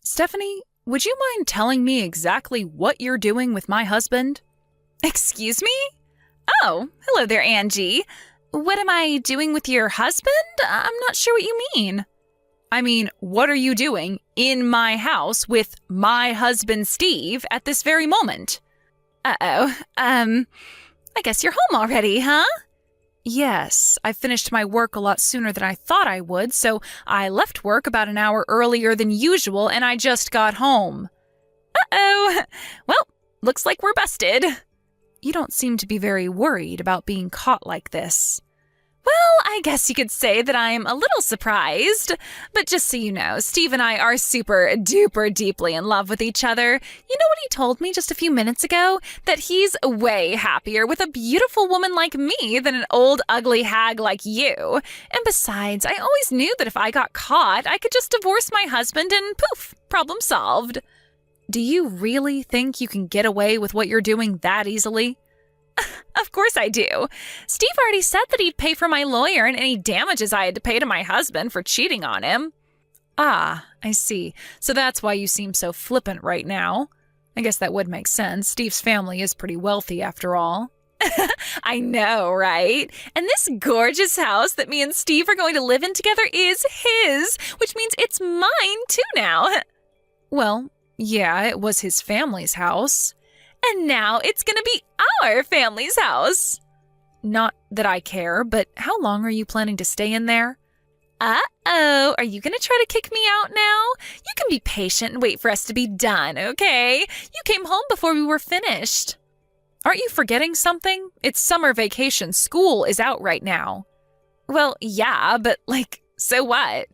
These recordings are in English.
Stephanie, would you mind telling me exactly what you're doing with my husband? Excuse me? Oh, hello there, Angie. What am I doing with your husband? I'm not sure what you mean. I mean, what are you doing in my house with my husband, Steve, at this very moment? Uh-oh. I guess you're home already, huh? Yes, I finished my work a lot sooner than I thought I would, so I left work about an hour earlier than usual, and I just got home. Uh-oh. Well, looks like we're busted. You don't seem to be very worried about being caught like this. Well, I guess you could say that I'm a little surprised. But just so you know, Steve and I are super duper deeply in love with each other. You know what he told me just a few minutes ago? That he's way happier with a beautiful woman like me than an old ugly hag like you. And besides, I always knew that if I got caught, I could just divorce my husband and poof, problem solved. Do you really think you can get away with what you're doing that easily? Of course I do. Steve already said that he'd pay for my lawyer and any damages I had to pay to my husband for cheating on him. Ah, I see. So that's why you seem so flippant right now. I guess that would make sense. Steve's family is pretty wealthy after all. I know, right? And this gorgeous house that me and Steve are going to live in together is his, which means it's mine too now. Well, yeah, it was his family's house. And now it's going to be our family's house. Not that I care, but how long are you planning to stay in there? Uh-oh, are you going to try to kick me out now? You can be patient and wait for us to be done, okay? You came home before we were finished. Aren't you forgetting something? It's summer vacation. School is out right now. Well, yeah, but so what?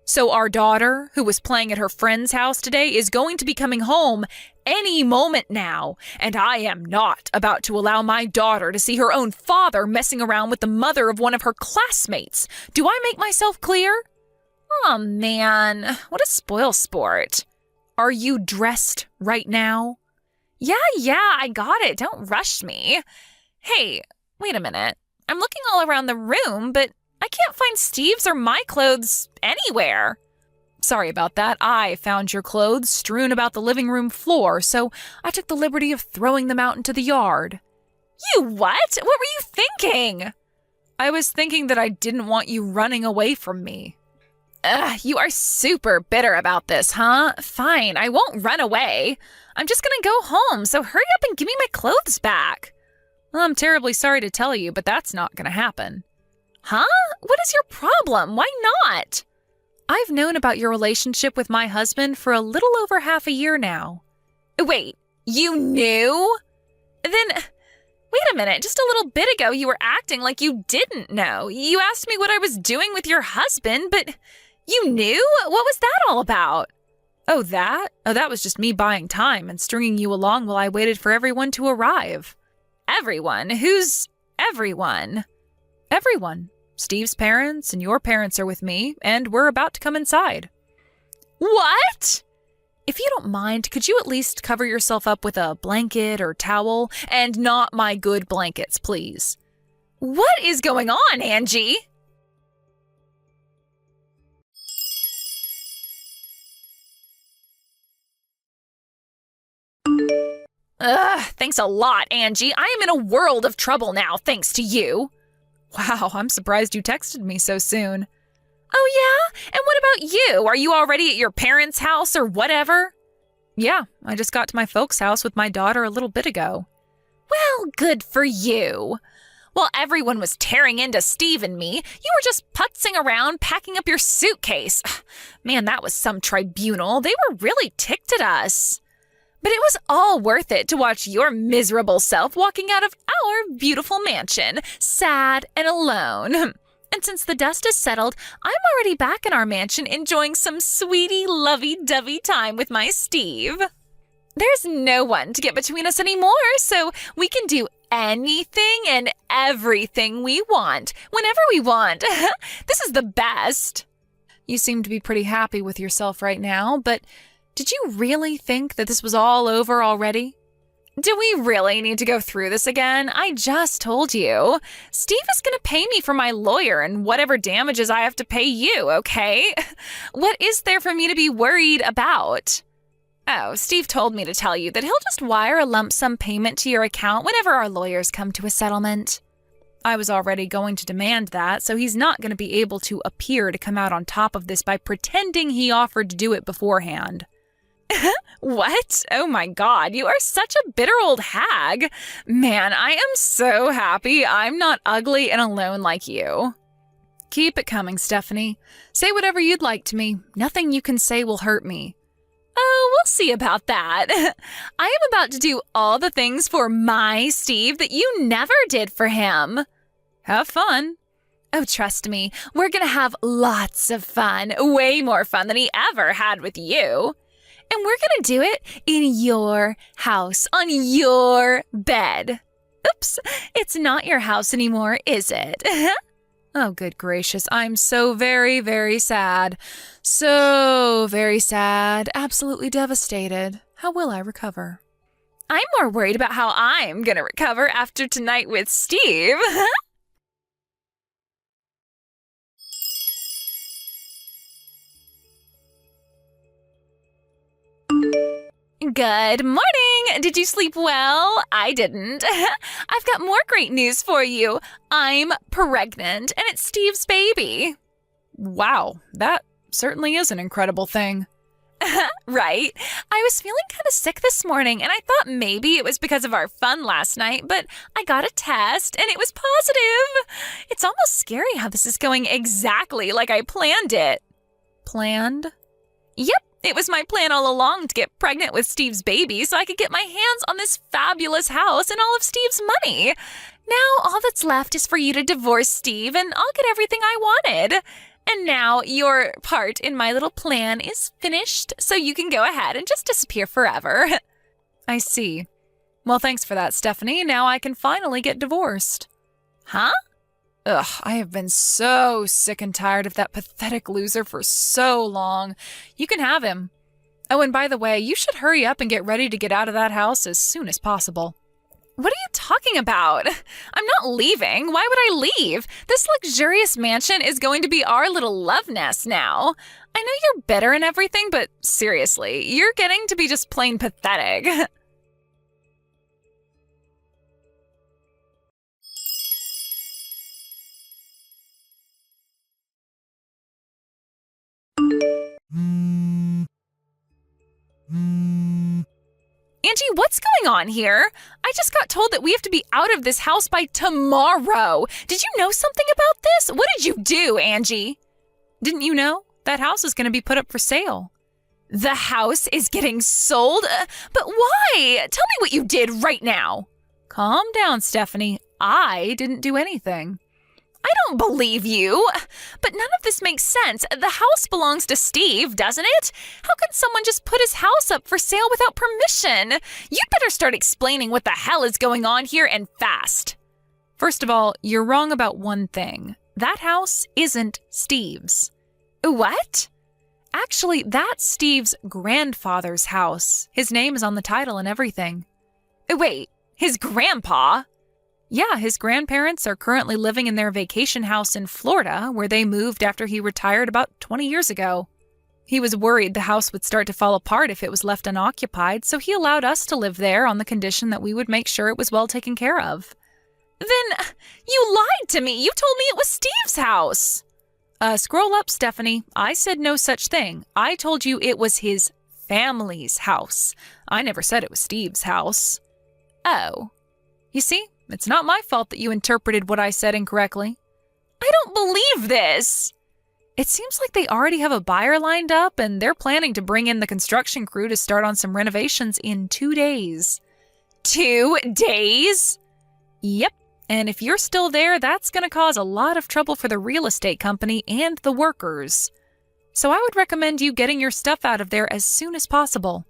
So our daughter, who was playing at her friend's house today, is going to be coming home any moment now, and I am not about to allow my daughter to see her own father messing around with the mother of one of her classmates. Do I make myself clear? Oh, man, what a spoil sport. Are you dressed right now? Yeah, I got it. Don't rush me. Hey, wait a minute. I'm looking all around the room, but I can't find Steve's or my clothes anywhere. Sorry about that. I found your clothes strewn about the living room floor, so I took the liberty of throwing them out into the yard. You what? What were you thinking? I was thinking that I didn't want you running away from me. Ugh, you are super bitter about this, huh? Fine, I won't run away. I'm just gonna go home, so hurry up and give me my clothes back. Well, I'm terribly sorry to tell you, but that's not gonna happen. Huh? What is your problem? Why not? I've known about your relationship with my husband for a little over half a year now. Wait, you knew? Then, wait a minute, just a little bit ago you were acting like you didn't know. You asked me what I was doing with your husband, but you knew? What was that all about? Oh, that? Oh, that was just me buying time and stringing you along while I waited for everyone to arrive. Everyone? Who's everyone? Everyone. Steve's parents and your parents are with me, and we're about to come inside. What? If you don't mind, could you at least cover yourself up with a blanket or towel? And not my good blankets, please. What is going on, Angie? Ugh, thanks a lot, Angie. I am in a world of trouble now, thanks to you. Wow, I'm surprised you texted me so soon. Oh, yeah? And what about you? Are you already at your parents' house or whatever? Yeah, I just got to my folks' house with my daughter a little bit ago. Well, good for you. While everyone was tearing into Steve and me, you were just putzing around packing up your suitcase. Man, that was some tribunal. They were really ticked at us. But it was all worth it to watch your miserable self walking out of our beautiful mansion, sad and alone. And since the dust is settled, I'm already back in our mansion enjoying some sweetie, lovey-dovey time with my Steve. There's no one to get between us anymore, so we can do anything and everything we want, whenever we want. This is the best. You seem to be pretty happy with yourself right now, but did you really think that this was all over already? Do we really need to go through this again? I just told you. Steve is going to pay me for my lawyer and whatever damages I have to pay you, okay? What is there for me to be worried about? Oh, Steve told me to tell you that he'll just wire a lump sum payment to your account whenever our lawyers come to a settlement. I was already going to demand that, so he's not going to be able to appear to come out on top of this by pretending he offered to do it beforehand. What? Oh my God, you are such a bitter old hag. Man, I am so happy I'm not ugly and alone like you. Keep it coming, Stephanie. Say whatever you'd like to me. Nothing you can say will hurt me. Oh, we'll see about that. I am about to do all the things for my Steve that you never did for him. Have fun. Oh, trust me, we're gonna have lots of fun. Way more fun than he ever had with you. And we're gonna do it in your house, on your bed. Oops, it's not your house anymore, is it? Oh, good gracious, I'm so very, very sad. So very sad, absolutely devastated. How will I recover? I'm more worried about how I'm gonna recover after tonight with Steve. Good morning! Did you sleep well? I didn't. I've got more great news for you. I'm pregnant, and it's Steve's baby. Wow, that certainly is an incredible thing. Right? I was feeling kind of sick this morning, and I thought maybe it was because of our fun last night, but I got a test, and it was positive. It's almost scary how this is going exactly like I planned it. Planned? Yep. It was my plan all along to get pregnant with Steve's baby so I could get my hands on this fabulous house and all of Steve's money. Now all that's left is for you to divorce Steve and I'll get everything I wanted. And now your part in my little plan is finished, so you can go ahead and just disappear forever. I see. Well, thanks for that, Stephanie. Now I can finally get divorced. Huh? Ugh, I have been so sick and tired of that pathetic loser for so long. You can have him. Oh, and by the way, you should hurry up and get ready to get out of that house as soon as possible. What are you talking about? I'm not leaving. Why would I leave? This luxurious mansion is going to be our little love nest now. I know you're bitter and everything, but seriously, you're getting to be just plain pathetic. Angie, what's going on here? I just got told that we have to be out of this house by tomorrow. Did you know something about this? What did you do, Angie? Didn't you know? That house is going to be put up for sale. The house is getting sold? But why? Tell me what you did right now. Calm down, Stephanie. I didn't do anything. I don't believe you. But none of this makes sense. The house belongs to Steve, doesn't it? How can someone just put his house up for sale without permission? You'd better start explaining what the hell is going on here and fast. First of all, you're wrong about one thing. That house isn't Steve's. What? Actually, that's Steve's grandfather's house. His name is on the title and everything. Wait, his grandpa? Yeah, his grandparents are currently living in their vacation house in Florida, where they moved after he retired about 20 years ago. He was worried the house would start to fall apart if it was left unoccupied, so he allowed us to live there on the condition that we would make sure it was well taken care of. Then you lied to me. You told me it was Steve's house. Scroll up, Stephanie. I said no such thing. I told you it was his family's house. I never said it was Steve's house. Oh. You see? It's not my fault that you interpreted what I said incorrectly. I don't believe this. It seems like they already have a buyer lined up and they're planning to bring in the construction crew to start on some renovations in 2 days. 2 days? Yep. And if you're still there, that's going to cause a lot of trouble for the real estate company and the workers. So I would recommend you getting your stuff out of there as soon as possible.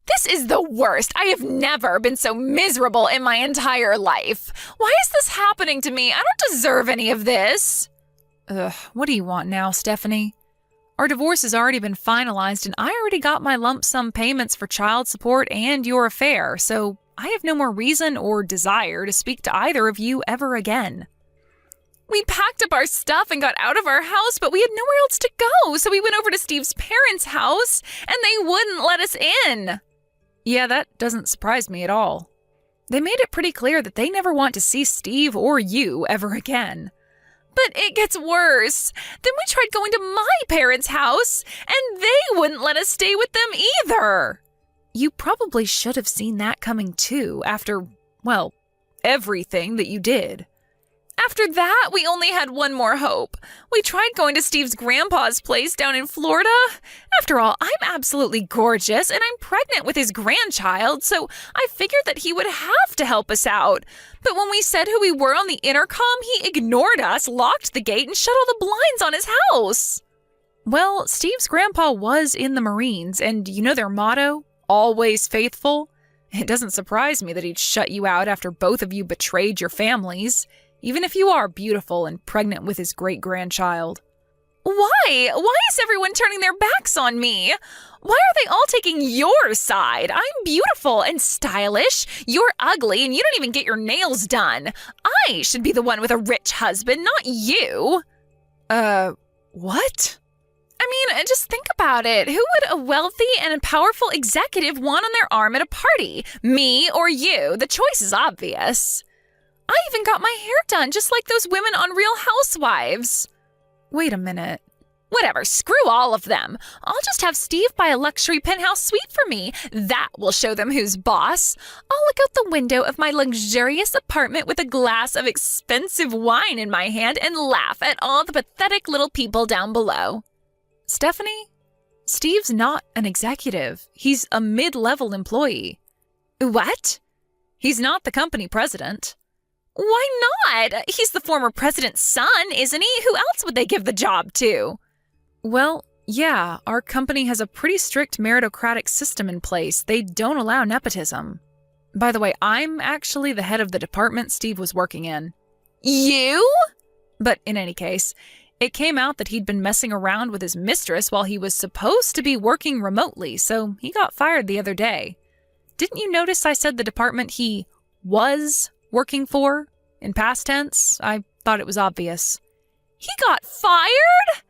This is the worst. I have never been so miserable in my entire life. Why is this happening to me? I don't deserve any of this. Ugh, what do you want now, Stephanie? Our divorce has already been finalized, and I already got my lump sum payments for child support and your affair, so I have no more reason or desire to speak to either of you ever again. We packed up our stuff and got out of our house, but we had nowhere else to go, so we went over to Steve's parents' house, and they wouldn't let us in. Yeah, that doesn't surprise me at all. They made it pretty clear that they never want to see Steve or you ever again. But it gets worse. Then we tried going to my parents' house, and they wouldn't let us stay with them either. You probably should have seen that coming too, after, well, everything that you did. After that, we only had one more hope. We tried going to Steve's grandpa's place down in Florida. After all, I'm absolutely gorgeous, and I'm pregnant with his grandchild, so I figured that he would have to help us out. But when we said who we were on the intercom, he ignored us, locked the gate, and shut all the blinds on his house. Well, Steve's grandpa was in the Marines, and you know their motto? Always faithful? It doesn't surprise me that he'd shut you out after both of you betrayed your families, even if you are beautiful and pregnant with his great-grandchild. Why? Why is everyone turning their backs on me? Why are they all taking your side? I'm beautiful and stylish. You're ugly and you don't even get your nails done. I should be the one with a rich husband, not you. What? I mean, just think about it. Who would a wealthy and a powerful executive want on their arm at a party? Me or you? The choice is obvious. I even got my hair done, just like those women on Real Housewives. Wait a minute. Whatever, screw all of them. I'll just have Steve buy a luxury penthouse suite for me. That will show them who's boss. I'll look out the window of my luxurious apartment with a glass of expensive wine in my hand and laugh at all the pathetic little people down below. Stephanie, Steve's not an executive. He's a mid-level employee. What? He's not the company president. Why not? He's the former president's son, isn't he? Who else would they give the job to? Well, yeah, our company has a pretty strict meritocratic system in place. They don't allow nepotism. By the way, I'm actually the head of the department Steve was working in. You? But in any case, it came out that he'd been messing around with his mistress while he was supposed to be working remotely, so he got fired the other day. Didn't you notice I said the department he was working for in past tense? I thought it was obvious. He got fired?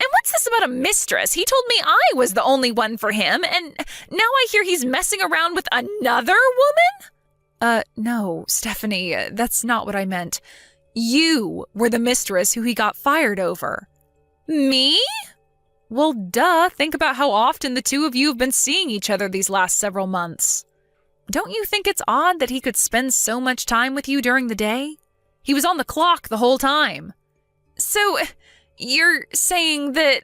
And what's this about a mistress? He told me I was the only one for him, and now I hear he's messing around with another woman? No, Stephanie, that's not what I meant. You were the mistress who he got fired over. Me? Well, duh. Think about how often the two of you have been seeing each other these last several months. Don't you think it's odd that he could spend so much time with you during the day? He was on the clock the whole time. So, you're saying that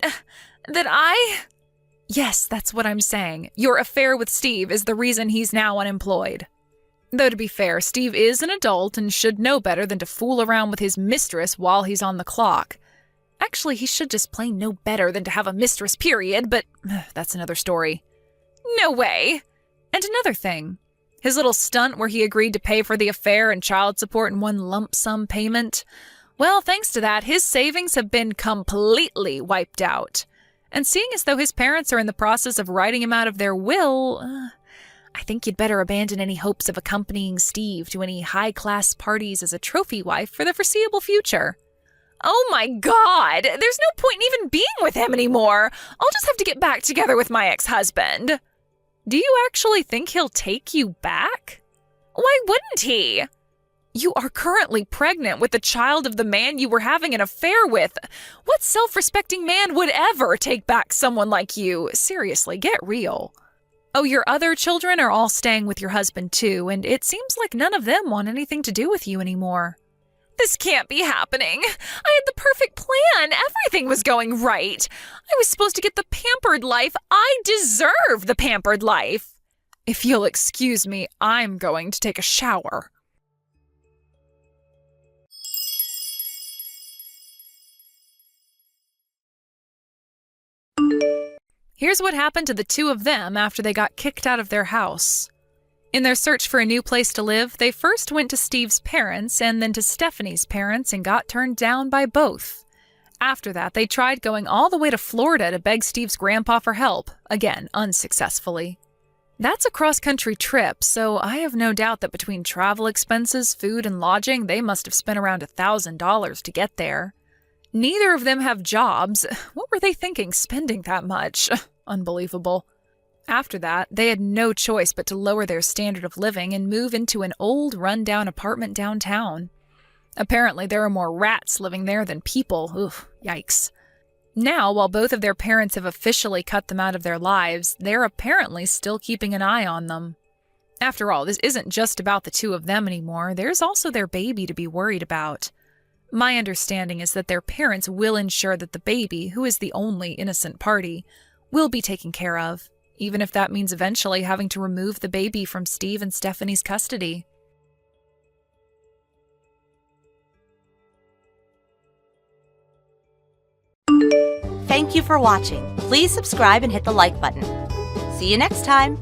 I... Yes, that's what I'm saying. Your affair with Steve is the reason he's now unemployed. Though to be fair, Steve is an adult and should know better than to fool around with his mistress while he's on the clock. Actually, he should just plain know better than to have a mistress, period, but that's another story. No way. And another thing. His little stunt where he agreed to pay for the affair and child support in one lump sum payment. Well, thanks to that, his savings have been completely wiped out. And seeing as though his parents are in the process of writing him out of their will, I think you'd better abandon any hopes of accompanying Steve to any high-class parties as a trophy wife for the foreseeable future. Oh my God! There's no point in even being with him anymore. I'll just have to get back together with my ex-husband. Do you actually think he'll take you back? Why wouldn't he? You are currently pregnant with the child of the man you were having an affair with. What self-respecting man would ever take back someone like you? Seriously, get real. Oh, your other children are all staying with your husband too, and it seems like none of them want anything to do with you anymore. This can't be happening. I had the perfect plan. Everything was going right. I was supposed to get the pampered life. I deserve the pampered life. If you'll excuse me, I'm going to take a shower. Here's what happened to the two of them after they got kicked out of their house. In their search for a new place to live, they first went to Steve's parents and then to Stephanie's parents and got turned down by both. After that, they tried going all the way to Florida to beg Steve's grandpa for help, again, unsuccessfully. That's a cross-country trip, so I have no doubt that between travel expenses, food, and lodging, they must have spent around $1,000 to get there. Neither of them have jobs. What were they thinking, spending that much? Unbelievable. After that, they had no choice but to lower their standard of living and move into an old, run-down apartment downtown. Apparently, there are more rats living there than people. Oof, yikes. Now, while both of their parents have officially cut them out of their lives, they're apparently still keeping an eye on them. After all, this isn't just about the two of them anymore. There's also their baby to be worried about. My understanding is that their parents will ensure that the baby, who is the only innocent party, will be taken care of, even if that means eventually having to remove the baby from Steve and Stephanie's custody. Thank you for watching. Please subscribe and hit the like button. See you next time.